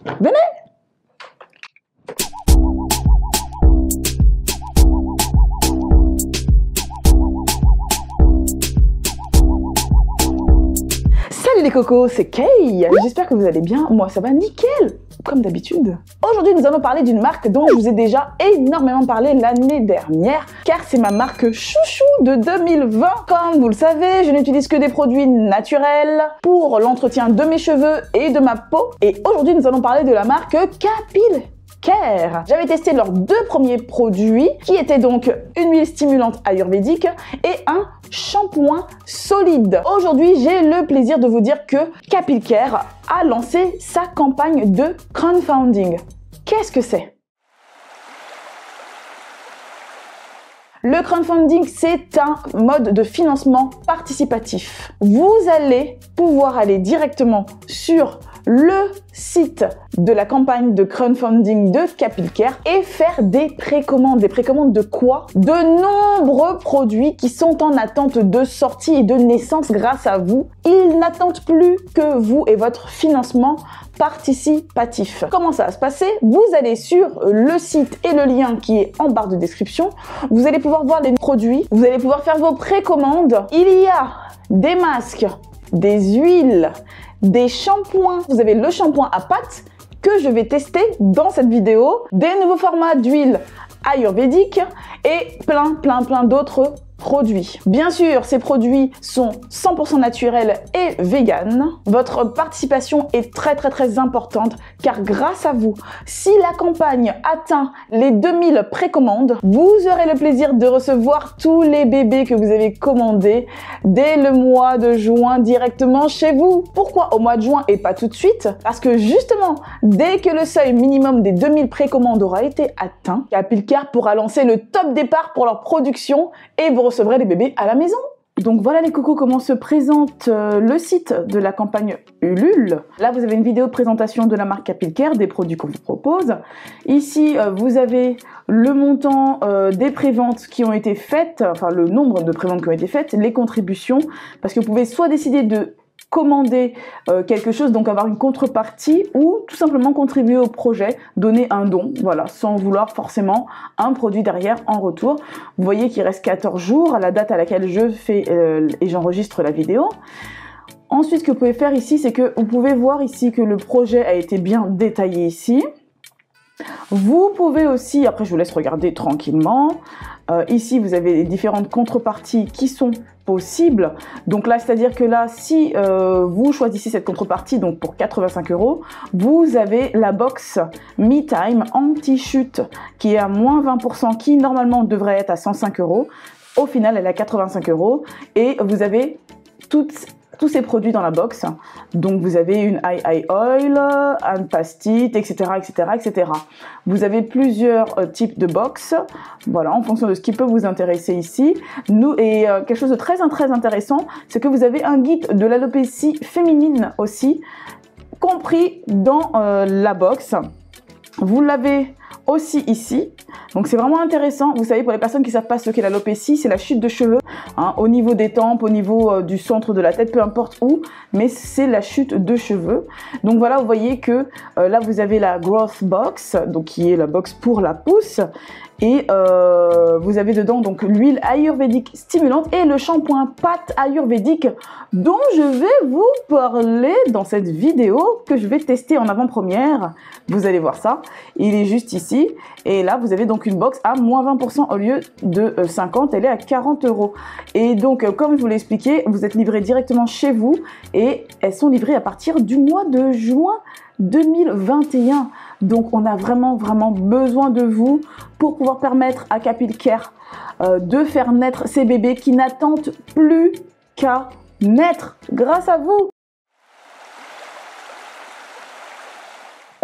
Venez! Salut les cocos, c'est Kay. J'espère que vous allez bien. Moi ça va nickel, comme d'habitude. Aujourd'hui nous allons parler d'une marque dont je vous ai déjà énormément parlé l'année dernière, car c'est ma marque chouchou de 2020. Comme vous le savez, je n'utilise que des produits naturels pour l'entretien de mes cheveux et de ma peau. Et aujourd'hui nous allons parler de la marque Capilcare. J'avais testé leurs deux premiers produits, qui étaient donc une huile stimulante ayurvédique et un shampoing solide. Aujourd'hui, j'ai le plaisir de vous dire que Capilcare a lancé sa campagne de crowdfunding. Qu'est-ce que c'est? Le crowdfunding, c'est un mode de financement participatif. Vous allez pouvoir aller directement sur le site de la campagne de crowdfunding de Capilcare et faire des précommandes. Des précommandes de quoi? De nombreux produits qui sont en attente de sortie et de naissance grâce à vous. Ils n'attendent plus que vous et votre financement participatif. Comment ça va se passer? Vous allez sur le site et le lien qui est en barre de description. Vous allez pouvoir voir les produits. Vous allez pouvoir faire vos précommandes. Il y a des masques, des huiles, des shampoings. Vous avez le shampoing à pâte que je vais tester dans cette vidéo, des nouveaux formats d'huile ayurvédique et plein d'autres produits. Bien sûr, ces produits sont 100% naturels et vegan. Votre participation est très importante car grâce à vous, si la campagne atteint les 2000 précommandes, vous aurez le plaisir de recevoir tous les bébés que vous avez commandés dès le mois de juin directement chez vous. Pourquoi au mois de juin et pas tout de suite? Parce que justement, dès que le seuil minimum des 2000 précommandes aura été atteint, Capilcare pourra lancer le top départ pour leur production et vous recevrez les bébés à la maison. Donc voilà les cocos, comment se présente le site de la campagne Ulule. Là vous avez une vidéo de présentation de la marque Capilcare, des produits qu'on vous propose. Ici vous avez le montant des préventes qui ont été faites, enfin le nombre de préventes qui ont été faites, les contributions, parce que vous pouvez soit décider de commander quelque chose, donc avoir une contrepartie, ou tout simplement contribuer au projet, donner un don, voilà, sans vouloir forcément un produit derrière en retour. Vous voyez qu'il reste 14 jours à la date à laquelle je fais et j'enregistre la vidéo. Ensuite, ce que vous pouvez faire ici, c'est que vous pouvez voir ici que le projet a été bien détaillé ici. Vous pouvez aussi, après je vous laisse regarder tranquillement, ici vous avez les différentes contreparties qui sont possibles. Donc là, c'est-à-dire que là, si vous choisissez cette contrepartie, donc pour 85 €, vous avez la box Me Time anti-chute qui est à moins 20%, qui normalement devrait être à 105 €. Au final, elle est à 85 € et vous avez tous ces produits dans la box. Donc vous avez une eye oil, un pastite, etc. Vous avez plusieurs types de box, voilà, en fonction de ce qui peut vous intéresser ici. Quelque chose de très intéressant, c'est que vous avez un guide de l'alopécie féminine aussi, compris dans la box. Vous l'avez aussi ici, donc c'est vraiment intéressant. Vous savez, pour les personnes qui ne savent pas ce qu'est l'alopécie, c'est la chute de cheveux, hein, au niveau des tempes, au niveau du centre de la tête, peu importe où, mais c'est la chute de cheveux. Donc voilà, vous voyez que là vous avez la Growth Box, donc qui est la box pour la pousse, et vous avez dedans donc l'huile ayurvédique stimulante et le shampoing pâte ayurvédique dont je vais vous parler dans cette vidéo que je vais tester en avant-première. Vous allez voir ça, il est juste ici, et là vous avez donc une box à moins 20% au lieu de 50, elle est à 40 €. Et donc comme je vous l'ai expliqué, vous êtes livré directement chez vous et elles sont livrées à partir du mois de juin 2021. Donc on a vraiment besoin de vous pour pouvoir permettre à Capilcare de faire naître ces bébés qui n'attendent plus qu'à naître grâce à vous.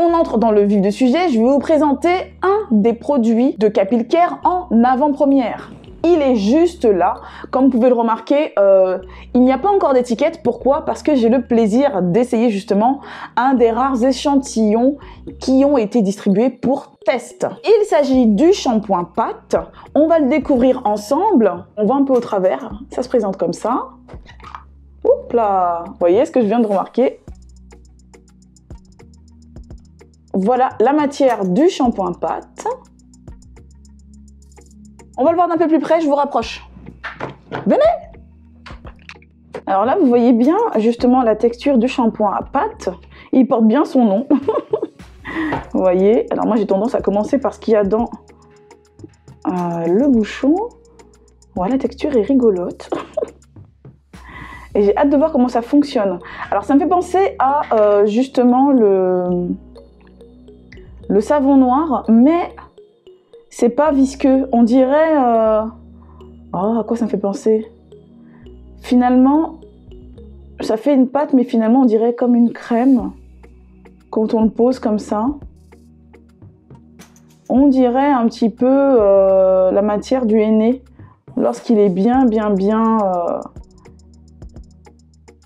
On entre dans le vif du sujet, je vais vous présenter un des produits de Capilcare en avant-première. Il est juste là, comme vous pouvez le remarquer, il n'y a pas encore d'étiquette. Pourquoi? Parce que j'ai le plaisir d'essayer justement un des rares échantillons qui ont été distribués pour test. Il s'agit du shampoing pâte, on va le découvrir ensemble, on va un peu au travers, ça se présente comme ça. Oups là, vous voyez ce que je viens de remarquer? voilà la matière du shampoing pâte. On va le voir d'un peu plus près, je vous rapproche. Venez! Alors là, vous voyez bien justement la texture du shampoing à pâte. Il porte bien son nom. Vous voyez? Alors moi, j'ai tendance à commencer par ce qu'il y a dans le bouchon. Ouais, la texture est rigolote. Et j'ai hâte de voir comment ça fonctionne. Alors ça me fait penser à justement le savon noir, mais c'est pas visqueux. On dirait... Oh, à quoi ça me fait penser? Finalement, ça fait une pâte, mais finalement on dirait comme une crème. Quand on le pose comme ça, on dirait un petit peu la matière du henné lorsqu'il est bien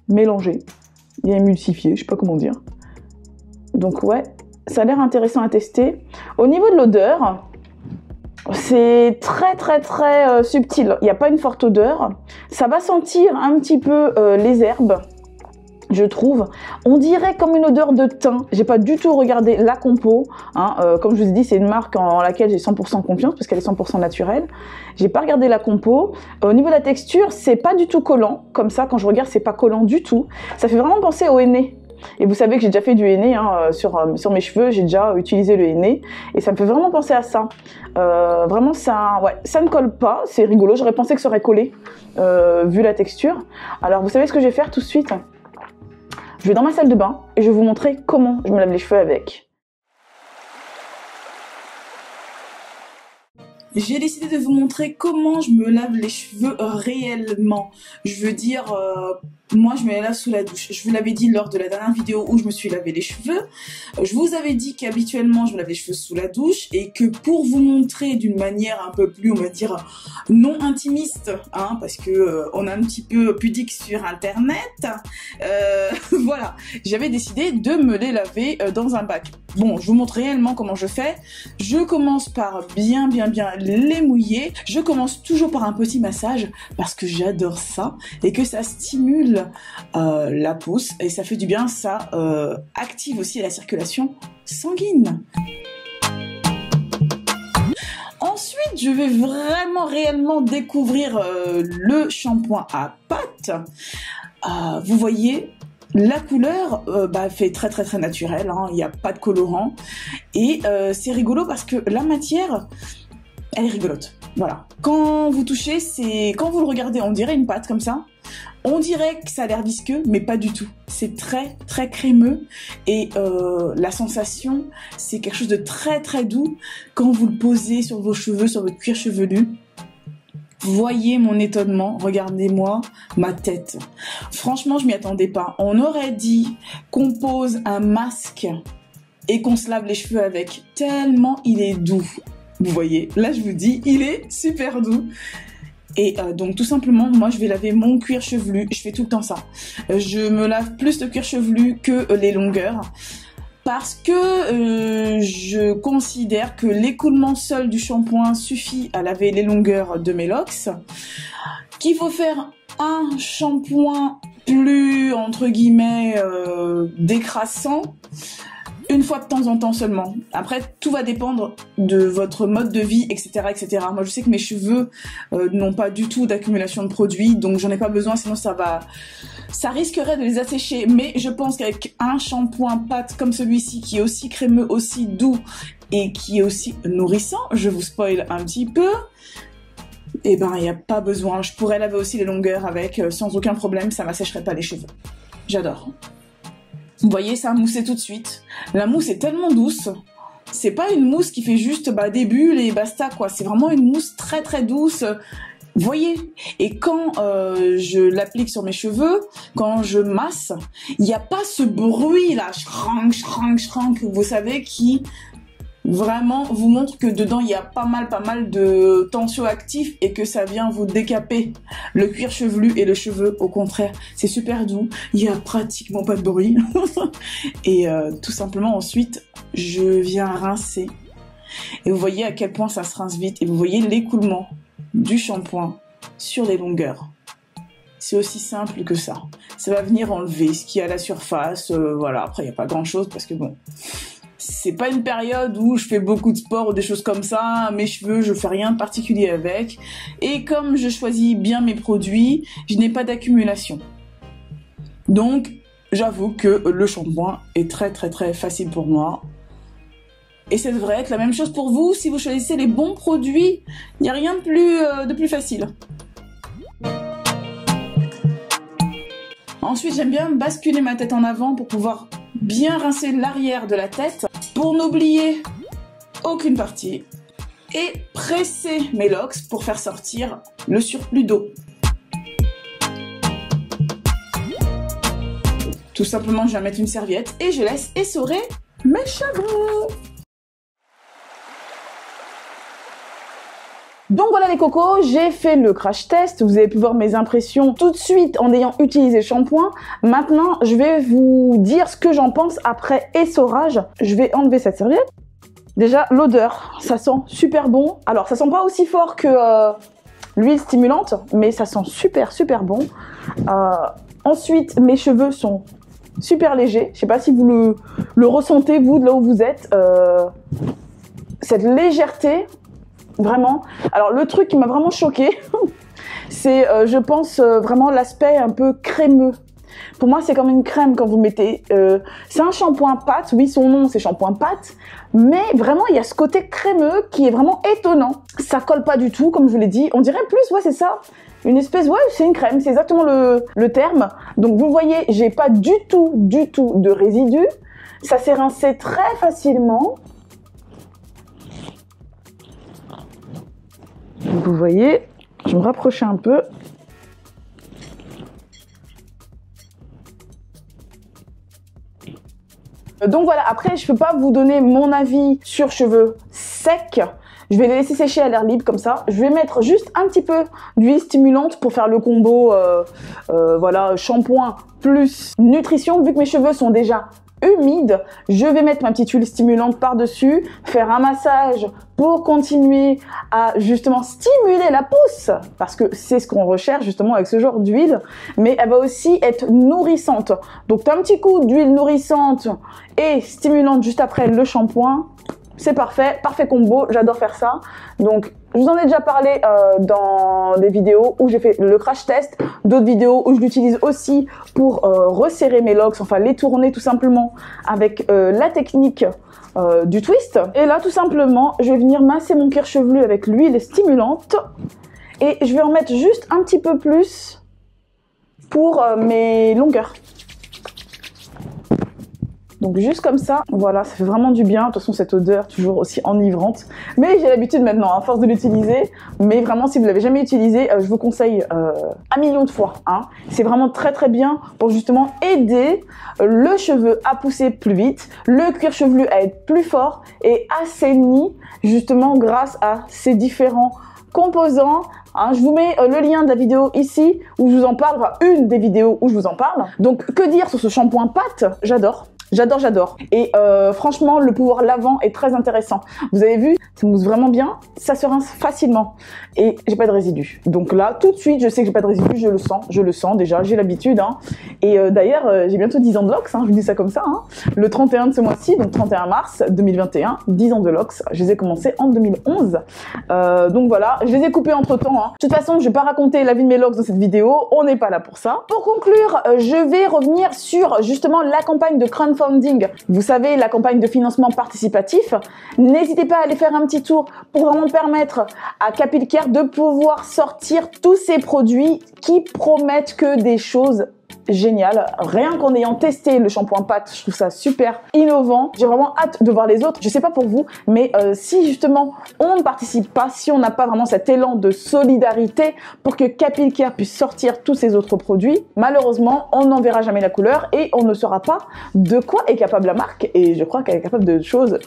mélangé et émulsifié, je sais pas comment dire. Donc ouais, ça a l'air intéressant à tester. Au niveau de l'odeur, c'est très subtil. Il n'y a pas une forte odeur. Ça va sentir un petit peu les herbes, je trouve. On dirait comme une odeur de thym. J'ai pas du tout regardé la compo. Hein. Comme je vous ai dit, c'est une marque en laquelle j'ai 100% confiance parce qu'elle est 100% naturelle. J'ai pas regardé la compo. Au niveau de la texture, c'est pas du tout collant. Comme ça, quand je regarde, c'est pas collant du tout. Ça fait vraiment penser au henné. Et vous savez que j'ai déjà fait du henné hein, sur mes cheveux, j'ai déjà utilisé le henné et ça me fait vraiment penser à ça. Vraiment, ça ne colle pas, c'est rigolo. J'aurais pensé que ça aurait collé vu la texture. Alors, vous savez ce que je vais faire tout de suite? Je vais dans ma salle de bain et je vais vous montrer comment je me lave les cheveux avec. J'ai décidé de vous montrer comment je me lave les cheveux réellement. Je veux dire, moi je me les lave sous la douche. Je vous l'avais dit lors de la dernière vidéo où je me suis lavé les cheveux. Je vous avais dit qu'habituellement je me lave les cheveux sous la douche et que pour vous montrer d'une manière un peu plus, on va dire, non intimiste, hein, parce que on est un petit peu pudique sur internet, voilà, j'avais décidé de me les laver dans un bac. Bon, je vous montre réellement comment je fais. Je commence par bien les mouiller. Je commence toujours par un petit massage parce que j'adore ça et que ça stimule la pousse et ça fait du bien, ça active aussi la circulation sanguine. Ensuite, je vais vraiment réellement découvrir le shampoing à pâte. Vous voyez, la couleur fait très naturelle, hein, il n'y a pas de colorant et c'est rigolo parce que la matière, elle est rigolote. Voilà. Quand vous touchez, quand vous le regardez, on dirait une pâte comme ça. On dirait que ça a l'air visqueux, mais pas du tout. C'est très crémeux et la sensation, c'est quelque chose de très doux quand vous le posez sur vos cheveux, sur votre cuir chevelu. Voyez mon étonnement, regardez-moi ma tête. Franchement, je m'y attendais pas. On aurait dit qu'on pose un masque et qu'on se lave les cheveux avec, tellement il est doux. Vous voyez, là je vous dis, il est super doux. Et donc tout simplement, moi je vais laver mon cuir chevelu, je fais tout le temps ça. Je me lave plus de cuir chevelu que les longueurs. Parce que je considère que l'écoulement seul du shampoing suffit à laver les longueurs de mes locks. Qu'il faut faire un shampoing plus, entre guillemets, décrassant, une fois de temps en temps seulement. Après, tout va dépendre de votre mode de vie, etc., etc. Moi, je sais que mes cheveux n'ont pas du tout d'accumulation de produits, donc j'en ai pas besoin, sinon ça risquerait de les assécher. Mais je pense qu'avec un shampoing pâte comme celui-ci, qui est aussi crémeux, aussi doux et qui est aussi nourrissant, je vous spoil un petit peu, eh ben, il n'y a pas besoin. Je pourrais laver aussi les longueurs avec sans aucun problème, ça m'assécherait pas les cheveux. J'adore. Vous voyez, ça a moussé tout de suite. La mousse est tellement douce. C'est pas une mousse qui fait juste des bulles et basta, quoi. C'est vraiment une mousse très douce. Vous voyez? Et quand je l'applique sur mes cheveux, quand je masse, il n'y a pas ce bruit là, schrank, vous savez, qui vraiment vous montre que dedans il y a pas mal de tensioactifs et que ça vient vous décaper le cuir chevelu et le cheveu. Au contraire, c'est super doux, il y a pratiquement pas de bruit. Et tout simplement ensuite je viens rincer et vous voyez à quel point ça se rince vite et vous voyez l'écoulement du shampoing sur les longueurs. C'est aussi simple que ça va venir enlever ce qui est à la surface, voilà. Après il n'y a pas grand chose parce que bon, c'est pas une période où je fais beaucoup de sport ou des choses comme ça. Mes cheveux, je fais rien de particulier avec. Et comme je choisis bien mes produits, je n'ai pas d'accumulation. Donc, j'avoue que le shampoing est très facile pour moi. Et ça devrait être la même chose pour vous si vous choisissez les bons produits. Il n'y a rien de plus facile. Ensuite, j'aime bien basculer ma tête en avant pour pouvoir bien rincer l'arrière de la tête pour n'oublier aucune partie et presser mes locks pour faire sortir le surplus d'eau. Tout simplement, je vais mettre une serviette et je laisse essorer mes cheveux. Donc voilà les cocos, j'ai fait le crash test, vous avez pu voir mes impressions tout de suite en ayant utilisé le shampoing. Maintenant, je vais vous dire ce que j'en pense après essorage. Je vais enlever cette serviette. Déjà, l'odeur, ça sent super bon. Alors, ça sent pas aussi fort que l'huile stimulante, mais ça sent super bon. Ensuite, mes cheveux sont super légers. Je sais pas si vous le ressentez, vous, de là où vous êtes. Cette légèreté... Vraiment. Alors le truc qui m'a vraiment choqué, c'est je pense vraiment l'aspect un peu crémeux. Pour moi c'est comme une crème quand vous mettez. C'est un shampoing pâte, oui son nom c'est shampoing pâte, mais vraiment il y a ce côté crémeux qui est vraiment étonnant. Ça colle pas du tout comme je vous l'ai dit. On dirait plus, ouais c'est ça, une espèce, ouais c'est une crème, c'est exactement le terme. Donc vous voyez, j'ai pas du tout de résidus. Ça s'est rincé très facilement. Vous voyez, je vais me rapprocher un peu. Donc voilà, après je peux pas vous donner mon avis sur cheveux secs. Je vais les laisser sécher à l'air libre comme ça. Je vais mettre juste un petit peu d'huile stimulante pour faire le combo voilà, shampoing plus nutrition. Vu que mes cheveux sont déjà humide, je vais mettre ma petite huile stimulante par-dessus, faire un massage pour continuer à justement stimuler la pousse, parce que c'est ce qu'on recherche justement avec ce genre d'huile, mais elle va aussi être nourrissante. Donc t'as un petit coup d'huile nourrissante et stimulante juste après le shampoing, c'est parfait, parfait combo, j'adore faire ça. Donc je vous en ai déjà parlé dans des vidéos où j'ai fait le crash test, d'autres vidéos où je l'utilise aussi pour resserrer mes locks, enfin les tourner tout simplement avec la technique du twist. Et là tout simplement, je vais venir masser mon cuir chevelu avec l'huile stimulante et je vais en mettre juste un petit peu plus pour mes longueurs. Donc juste comme ça, voilà, ça fait vraiment du bien. De toute façon, cette odeur toujours aussi enivrante. Mais j'ai l'habitude maintenant, à force de l'utiliser. Mais vraiment, si vous l'avez jamais utilisé, je vous conseille 1 million de fois. Hein. C'est vraiment très bien pour justement aider le cheveu à pousser plus vite, le cuir chevelu à être plus fort et assaini justement grâce à ces différents composants. Hein, je vous mets le lien de la vidéo ici où je vous en parle, enfin une des vidéos où je vous en parle. Donc que dire sur ce shampoing pâte? J'adore. J'adore. Et franchement, le pouvoir lavant est très intéressant. Vous avez vu, ça mousse vraiment bien, ça se rince facilement. Et j'ai pas de résidus. Donc là, tout de suite, je sais que j'ai pas de résidus, je le sens déjà, j'ai l'habitude. Hein. Et d'ailleurs, j'ai bientôt 10 ans de locks, hein, je vous dis ça comme ça. Hein. Le 31 de ce mois-ci, donc 31 mars 2021, 10 ans de locks. Je les ai commencés en 2011. Donc voilà, je les ai coupés entre-temps. Hein. De toute façon, je vais pas raconter la vie de mes locks dans cette vidéo, on n'est pas là pour ça. Pour conclure, je vais revenir sur justement la campagne de crowdfunding. Vous savez, la campagne de financement participatif. N'hésitez pas à aller faire un petit tour pour vraiment permettre à Capilcare de pouvoir sortir tous ces produits qui promettent que des choses géniales. Rien qu'en ayant testé le shampoing pâte, je trouve ça super innovant. J'ai vraiment hâte de voir les autres. Je sais pas pour vous, mais si justement on ne participe pas, si on n'a pas vraiment cet élan de solidarité pour que Capilcare puisse sortir tous ces autres produits, malheureusement, on n'en verra jamais la couleur et on ne saura pas de quoi est capable la marque. Et je crois qu'elle est capable de choses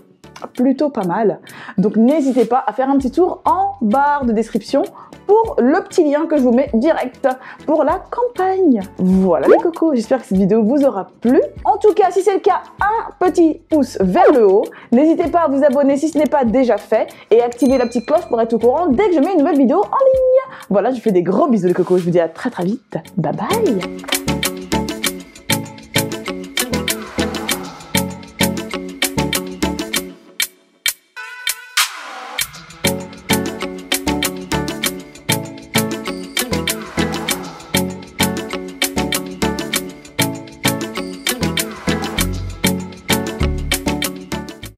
plutôt pas mal. Donc n'hésitez pas à faire un petit tour en barre de description pour le petit lien que je vous mets direct pour la campagne. Voilà les cocos, j'espère que cette vidéo vous aura plu. En tout cas, si c'est le cas, un petit pouce vers le haut. N'hésitez pas à vous abonner si ce n'est pas déjà fait et activer la petite cloche pour être au courant dès que je mets une nouvelle vidéo en ligne. Voilà, je vous fais des gros bisous les cocos, je vous dis à très vite. Bye bye.